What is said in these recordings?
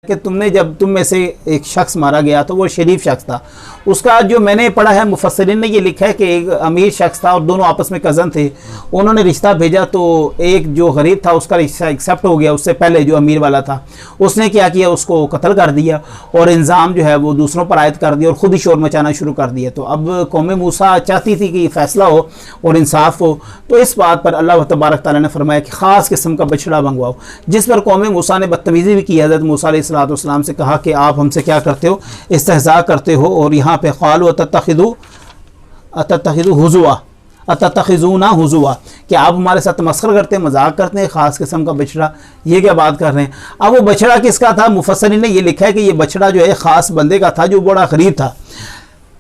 कि तुमने जब तुम में से एक शख्स मारा गया तो वो शरीफ शख्स था। उसका जो मैंने पढ़ा है मुफस्सिरीन ने ये लिखा है कि एक अमीर शख्स था और दोनों आपस में कज़न थे। उन्होंने रिश्ता भेजा तो एक जो गरीब था उसका रिश्ता एक्सेप्ट हो गया। उससे पहले जो अमीर वाला था उसने क्या किया, उसको कत्ल कर दिया और इल्ज़ाम जो है वो दूसरों पर आयद कर दिया और ख़ुद ही शोर मचाना शुरू कर दिया। तो अब कौम मूसा चाहती थी कि फैसला हो और इंसाफ हो, तो इस बात पर अल्लाह तबारक तआला ने फरमाया कि ख़ास किस्म का बछड़ा मंगवाओ, जिस पर कौम मूसा ने बदतमीज़ी भी की। हज़रत मूसा अलैहिस्सलाम से कहा कि आप हमसे क्या करते हो, इस्तेहज़ा करते हो। और यहाँ पे क़ालू अतत्तखिज़ू हुज़ुआ अतत्तखिज़ूना हुज़ुआ कि आप हमारे साथ मस्खर करते हैं, मजाक करते हैं, ख़ास किस्म का बछड़ा, ये क्या बात कर रहे हैं। अब वो बछड़ा किसका था? मुफस्सिरीन ने ये लिखा है कि ये बछड़ा जो है ख़ास बंदे का था जो बड़ा गरीब था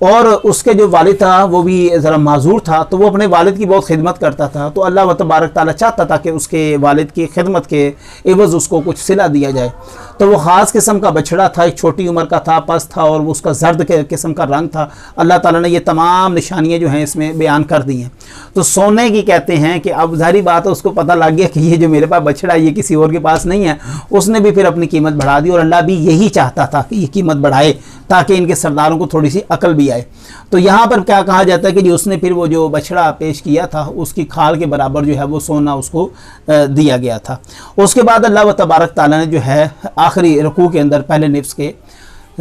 और उसके जो वालिद था वो भी ज़रा माजूर था, तो वो अपने वालिद की बहुत खिदमत करता था। तो अल्लाह तबारक तआला चाहता था कि उसके वालिद की खिदमत के एवज़ उसको कुछ सिला दिया जाए। तो वो ख़ास किस्म का बछड़ा था, एक छोटी उम्र का था, पस था और उसका जर्द के किस्म का रंग था। अल्लाह ताला ने ये तमाम निशानियाँ जो हैं इसमें बयान कर दी हैं। तो सोने की कहते हैं कि अब ज़ाहिर बात है उसको पता लग गया कि ये जो मेरे पास बछड़ा ये किसी और के पास नहीं है। उसने भी फिर अपनी कीमत बढ़ा दी और अल्लाह भी यही चाहता था कि ये कीमत बढ़ाए ताकि इनके सरदारों को थोड़ी सी अकल भी आए। तो यहाँ पर क्या कहा जाता है कि जो उसने फिर वो जो बछड़ा पेश किया था उसकी खाल के बराबर जो है वो सोना उसको दिया गया था। उसके बाद अल्लाह तबारक तआला ने जो है आखिरी रुकू के अंदर पहले निफ्स के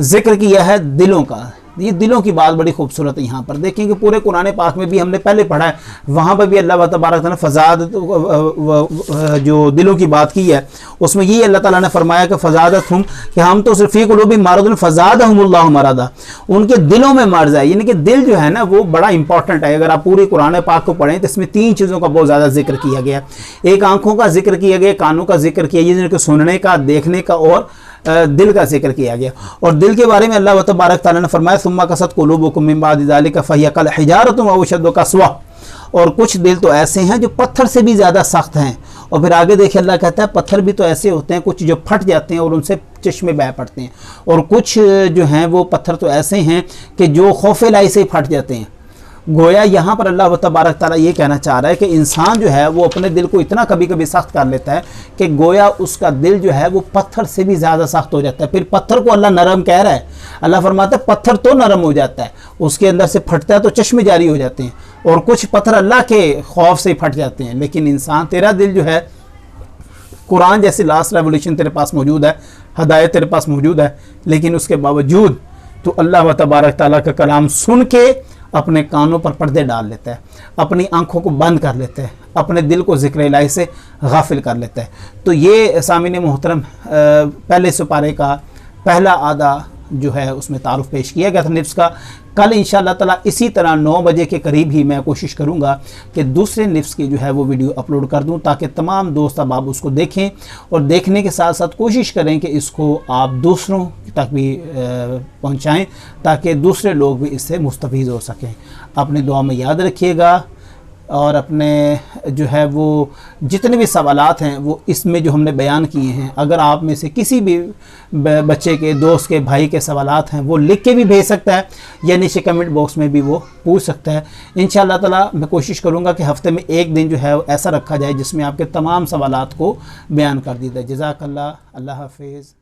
जिक्र किया है दिलों का। ये दिलों की बात बड़ी खूबसूरत है। यहाँ पर देखें कि पूरे कुरान पाक में भी हमने पहले पढ़ा है, वहाँ पर भी अल्लाह तबारक ने फसाद जो दिलों की बात की है उसमें यही अल्लाह ताला ने फरमाया कि फसादतहुम, कि हम तो सिर्फ़ी क़ुलूबिहिम मरदुन फज़ादहुमुल्लाहु मरदा, उनके दिलों में मर्ज़ है। यानी कि दिल जो है ना वो बड़ा इंपॉर्टेंट है। अगर आप पूरी कुरान पाक को पढ़ें तो इसमें 3 चीज़ों का बहुत ज़्यादा जिक्र किया गया। एक आँखों का जिक्र किया गया, कानों का जिक्र किया गया, जिनके सुनने का, देखने का, और दिल का जिक्र किया गया। और दिल के बारे में अल्लाह तबारक तआला ने फरमाया सुम्मा कसत कुलूबुकुम मिन बादि ज़ालिका फ़हिय कल हिजारतुम अव अशद्दु क़स्वा, और कुछ दिल तो ऐसे हैं जो पत्थर से भी ज़्यादा सख्त हैं। और फिर आगे देखिए अल्लाह कहता है पत्थर भी तो ऐसे होते हैं कुछ जो फट जाते हैं और उनसे चश्मे बह पड़ते हैं, और कुछ जो हैं वो पत्थर तो ऐसे हैं कि जो खौफ लाई से ही फट जाते हैं। गोया यहाँ पर अल्लाह तबारक ताला ये कहना चाह रहा है कि इंसान जो है वो अपने दिल को इतना कभी कभी सख्त कर लेता है कि गोया उसका दिल जो है वो पत्थर से भी ज़्यादा सख्त हो जाता है। फिर पत्थर को अल्लाह नरम कह रहा है। अल्लाह फरमाता है पत्थर तो नरम हो जाता है, उसके अंदर से फटता है तो चश्मे जारी हो जाते हैं, और कुछ पत्थर अल्लाह के खौफ से ही फट जाते हैं। लेकिन इंसान, तेरा दिल जो है, कुरान जैसी लास्ट रेवोल्यूशन तेरे पास मौजूद है, हदायत तेरे पास मौजूद है, लेकिन उसके बावजूद तो अल्लाह तबारक ताला का कलाम सुन के अपने कानों पर पर्दे डाल लेता है, अपनी आंखों को बंद कर लेता है, अपने दिल को ज़िक्र इलाही से गाफिल कर लेता है। तो ये सामीन मोहतरम पहले सुपारे का पहला आधा जो है उसमें तारुफ पेश किया गया था निफ्स का। कल इंशाअल्लाह ताला इसी तरह 9 बजे के करीब ही मैं कोशिश करूँगा कि दूसरे निफ्स की जो है वो वीडियो अपलोड कर दूँ ताकि तमाम दोस्त अहबाब उसको देखें, और देखने के साथ साथ कोशिश करें कि इसको आप दूसरों तक भी पहुँचाएँ ताकि दूसरे लोग भी इससे मुस्तफ़ीज़ हो सकें। अपनी दुआ में याद रखिएगा, और अपने जो है वो जितने भी सवालात हैं वो इसमें जो हमने बयान किए हैं, अगर आप में से किसी भी बच्चे के, दोस्त के, भाई के सवालात हैं वो लिख के भी भेज सकता है या नीचे कमेंट बॉक्स में भी वो पूछ सकता है। इंशाअल्लाह ताला मैं कोशिश करूँगा कि हफ़्ते में एक दिन जो है ऐसा रखा जाए जिसमें आपके तमाम सवालात को बयान कर दिया जाए। जज़ाकल्लाह, अल्लाह हाफ़िज़।